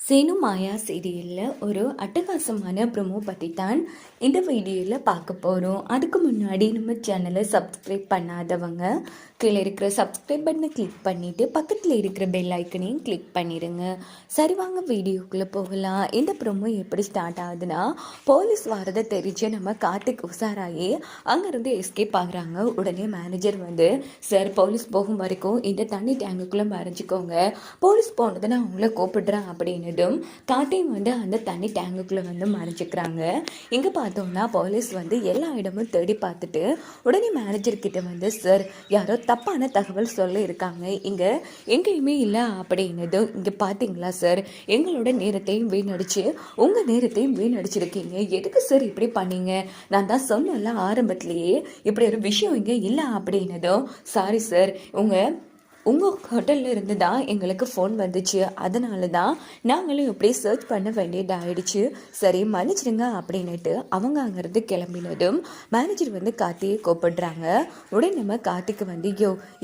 சேனு மாயா சீரியலில் ஒரு அட்டகாசமான ப்ரொமோ பற்றி தான் இந்த வீடியோவில் பார்க்க போகிறோம். அதுக்கு முன்னாடி நம்ம சேனலை சப்ஸ்கிரைப் பண்ணாதவங்க கீழே இருக்கிற சப்ஸ்கிரைப் பட்டனை கிளிக் பண்ணிவிட்டு பக்கத்தில் இருக்கிற பெல் ஐக்கனையும் கிளிக் பண்ணிடுங்க. சரி வாங்க வீடியோக்குள்ளே போகலாம். இந்த ப்ரொமோ எப்படி ஸ்டார்ட் ஆகுதுன்னா, போலீஸ் வரதை தெரிஞ்சு நம்ம கார்த்திக் உஷாராகி அங்கேருந்து எஸ்கேப் ஆகுறாங்க. உடனே மேனேஜர் வந்து, சார் போலீஸ் போகும் வரைக்கும் இந்த தண்ணி டேங்குக்குள்ளே மறைஞ்சிக்கோங்க, போலீஸ் போனதை நான் உங்களை கூப்பிடுறேன் அப்படின்னு காட்டையும் வந்து அந்த தண்ணி டேங்குக்குள்ளே வந்து மறைச்சிக்கிறாங்க. இங்கே பார்த்தோம்னா போலீஸ் வந்து எல்லா இடமும் தேடி பார்த்துட்டு உடனே மேனேஜர்கிட்ட வந்து, சார் யாரோ தப்பான தகவல் சொல்ல இருக்காங்க, இங்கே எங்கேயுமே இல்லை அப்படின்னதும், இங்கே பார்த்தீங்களா சார், எங்களோட நேரத்தையும் வீணடிச்சு உங்கள் நேரத்தையும் வீணடிச்சிருக்கீங்க, எதுக்கு சார் இப்படி பண்ணீங்க, நான் தான் சொன்னல ஆரம்பத்திலேயே இப்படி ஒரு விஷயம் இங்கே இல்லை அப்படின்னதும், சாரி சார், உங்கள் ஹோட்டலில் இருந்து தான் எங்களுக்கு ஃபோன் வந்துச்சு, அதனால தான் நாங்களும் இப்படி சர்ச் பண்ண வேண்டியதாகிடுச்சு, சரி மன்னிச்சிடுங்க அப்படின்னுட்டு அவங்க அங்கேருந்து கிளம்பினதும் மேனேஜர் வந்து கார்த்தியை கூப்பிடுறாங்க. உடனே நம்ம கார்த்திக்கு வந்து,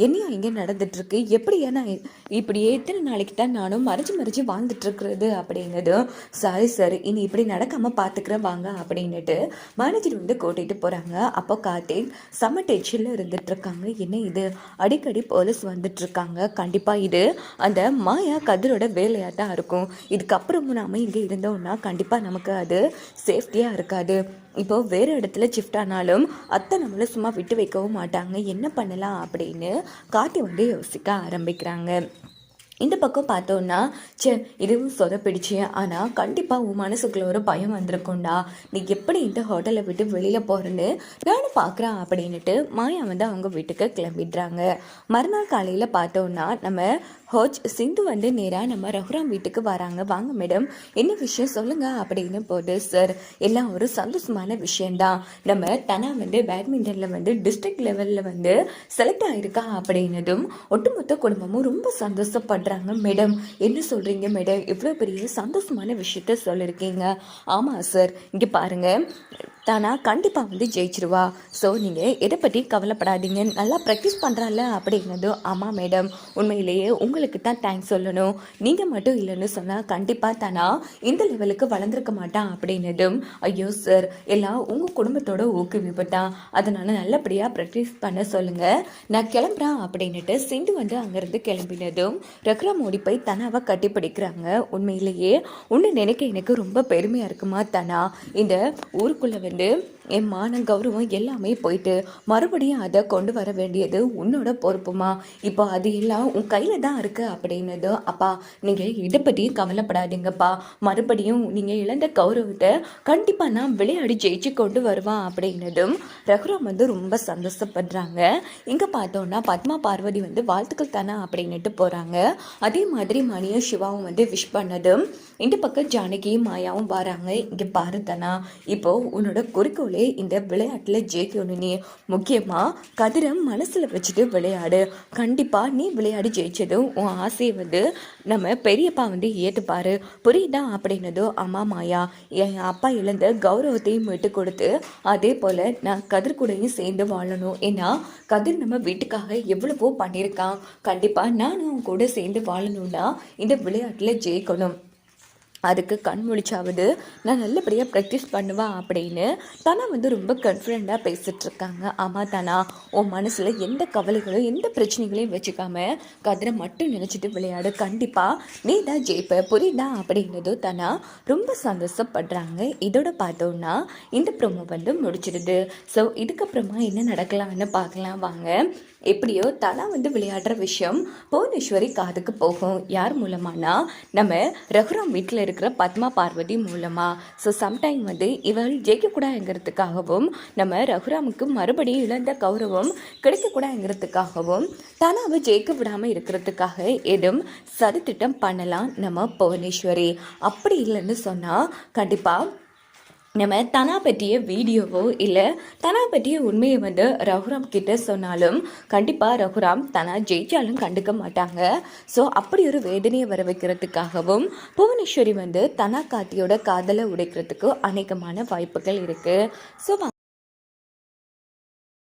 என்னையா இங்கே நடந்துட்டுருக்கு, எப்படியா நான் இப்படியே எத்தனை நாளைக்கு தான் நானும் மறைச்சு வாழ்ந்துட்டுருக்குறது அப்படின்னதும், சாரி சார் இனி இப்படி நடக்காமல் பார்த்துக்கிறேன் வாங்க அப்படின்னுட்டு மேனேஜர் வந்து கூட்டிகிட்டு போகிறாங்க. அப்போ கார்த்திக் செம்ம டென்ஷனில் இருந்துகிட்ருக்காங்க. என்ன இது அடிக்கடி போலீஸ் வந்துட்டு இருக்காங்க, கண்டிப்பாக இது அந்த மாயா கதிரோட வேலையாக தான் இருக்கும், இதுக்கப்புறமும் நாம் இங்கே இருந்தோம்னா கண்டிப்பாக நமக்கு அது சேஃப்டியாக இருக்காது, இப்போ வேறு இடத்துல ஷிஃப்ட் ஆனாலும் அத்தை நம்மளை சும்மா விட்டு வைக்கவும் மாட்டாங்க, என்ன பண்ணலாம் அப்படின்னு காட்டி வந்து யோசிக்க ஆரம்பிக்கிறாங்க. இந்த பக்கம் பார்த்தோன்னா, இதுவும் சொதப்பிடிச்சு, ஆனால் கண்டிப்பாக உன் மனசுக்குள்ள ஒரு பயம் வந்திருக்கும்டா, நீ எப்படி இந்த ஹோட்டலை விட்டு வெளியில் போகிறேன்னு நானும் பார்க்குறேன் அப்படின்ட்டு மாயா வந்து அவங்க வீட்டுக்கு கிளம்பிடுறாங்க. மறுநாள் காலையில் பார்த்தோன்னா நம்ம சிந்து வந்து நேராக நம்ம ரகுராம் வீட்டுக்கு வராங்க. வாங்க மேடம், என்ன விஷயம் சொல்லுங்கள் அப்படின்னு போது, சார் எல்லாம் ஒரு சந்தோஷமான விஷயந்தான், நம்ம தனா வந்து பேட்மிண்டனில் வந்து டிஸ்ட்ரிக்ட் லெவலில் வந்து செலக்ட் ஆகிருக்கா அப்படின்னதும் ஒட்டுமொத்த குடும்பமும் ரொம்ப சந்தோஷப்படுறாங்க. மேடம் என்ன சொல்கிறீங்க மேடம், இவ்வளோ பெரிய சந்தோஷமான விஷயத்த சொல்லியிருக்கீங்க. ஆமாம் சார், இங்கே பாருங்கள், தானா கண்டிப்பாக வந்து ஜெயிச்சிருவா, ஸோ நீங்கள் எதை பற்றி கவலைப்படாதீங்க, நல்லா ப்ராக்டிஸ் பண்ணுறால அப்படின்னதும், ஆமாம் மேடம் உண்மையிலேயே உங்களுக்கு தான் தேங்க்ஸ் சொல்லணும், நீங்கள் மட்டும் இல்லைன்னு சொன்னால் கண்டிப்பாக தானா இந்த லெவலுக்கு வளர்ந்துருக்க மாட்டான் அப்படின்னதும், ஐயோ சார் எல்லாம் உங்கள் குடும்பத்தோட ஊக்குவிப்பு தான், அதனால் நல்லபடியாக ப்ராக்டிஸ் பண்ண சொல்லுங்கள், நான் கிளம்புறேன் அப்படின்னுட்டு சிந்து வந்து அங்கேருந்து கிளம்பினதும் ரகுராம் ஓடி போய் தனாவை கட்டி பிடிக்கிறாங்க. உண்மையிலேயே ஒன்று நினைக்க எனக்கு ரொம்ப பெருமையாக இருக்குமா தானா, இந்த ஊருக்குள்ளே வந்து என் மான கௌரவம் எல்லாமே போயிட்டு மறுபடியும் அதை கொண்டு வர வேண்டியது உன்னோட பொறுப்புமா, இப்போ அது எல்லாம் உன் கையில் தான் இருக்கு அப்படின்னதும், அப்பா நீங்கள் இதை பற்றியும் கவலைப்படாதீங்கப்பா, மறுபடியும் நீங்கள் இழந்த கௌரவத்தை கண்டிப்பாக நான் விளையாடி ஜெயிச்சு கொண்டு வருவான் அப்படின்னதும் ரகுராம் வந்து ரொம்ப சந்தோஷப்படுறாங்க. இங்கே பார்த்தோன்னா பத்மா பார்வதி வந்து வாழ்த்துக்கள் தானே அப்படின்னுட்டு போகிறாங்க. அதே மாதிரி மணியும் சிவாவும் வந்து விஷ் பண்ணதும் இந்த பக்கம் ஜானகியும் மாயாவும் வராங்க. இங்கே பாரு தானா, இப்போ உன்னோட குறிக்கோளே இந்த விளையாட்டில் ஜெயிக்கணும், நீ முக்கியமாக கதிரம் மனசில் வச்சுட்டு விளையாடு, கண்டிப்பாக நீ விளையாடி ஜெயிச்சதும் உன் ஆசையை வந்து நம்ம பெரியப்பா வந்து ஏற்றுப்பாரு, புரியுதா அப்படின்னதும், அம்மா மாயா என் அப்பா இழந்த கௌரவத்தையும் விட்டு கொடுத்து அதே போல் நான் கதிர் கூடையும் சேர்ந்து வாழணும், ஏன்னா கதிர் நம்ம வீட்டுக்காக எவ்வளவோ பண்ணியிருக்கான், கண்டிப்பாக நானும் கூட சேர்ந்து வாழணும்னா இந்த விளையாட்டில் ஜெயிக்கணும், அதுக்கு கண் முழிச்சாவது நான் நல்லபடியாக ப்ராக்டிஸ் பண்ணுவேன் அப்படின்னு தானா வந்து ரொம்ப கான்ஃபிடெண்ட்டாக பேசிகிட்ருக்காங்க. ஆமாம் தானா, உன் மனசில் எந்த கவலைகளும் எந்த பிரச்சனைகளையும் வச்சுக்காம கதிரை மட்டும் நினச்சிட்டு விளையாடு, கண்டிப்பாக நீ தான் ஜெயிப்ப, புரியுதா அப்படின்னதும் தானா ரொம்ப சந்தோஷப்படுறாங்க. இதோட பார்த்தோன்னா இந்த ப்ரோமோ வந்து முடிச்சிடுது. ஸோ இதுக்கப்புறமா என்ன நடக்கலாம்னு பார்க்கலாம் வாங்க. எப்படியோ தனா வந்து விளையாடுற விஷயம் புவனேஸ்வரி காதுக்கு போகும். யார் மூலமானா நம்ம ரகுராம் வீட்டில் இருக்கிற பத்மா பார்வதி மூலமாக. ஸோ சம்டைம் வந்து இவள் ஜெயிக்கக்கூடாதுங்கிறதுக்காகவும் நம்ம ரகுராமுக்கு மறுபடியும் இழந்த கௌரவம் கிடைக்கக்கூடாதுங்கிறதுக்காகவும் தனாவை ஜெயிக்க விடாமல் இருக்கிறதுக்காக எதுவும் சதித்திட்டம் பண்ணலாம் நம்ம புவனேஸ்வரி. அப்படி இல்லைன்னு சொன்னால் கண்டிப்பாக நம்ம தனா பற்றிய வீடியோவோ இல்லை தனா பற்றிய உண்மையை வந்து ரகுராம் கிட்ட சொன்னாலும் கண்டிப்பாக ரகுராம் தனா ஜெயிச்சாலும் கண்டுக்க மாட்டாங்க. ஸோ அப்படி ஒரு வேதனையை வர வைக்கிறதுக்காகவும் புவனேஸ்வரி வந்து தனா கார்த்தியோட காதலை உடைக்கிறதுக்கு அநேகமான வாய்ப்புகள் இருக்குது. ஸோ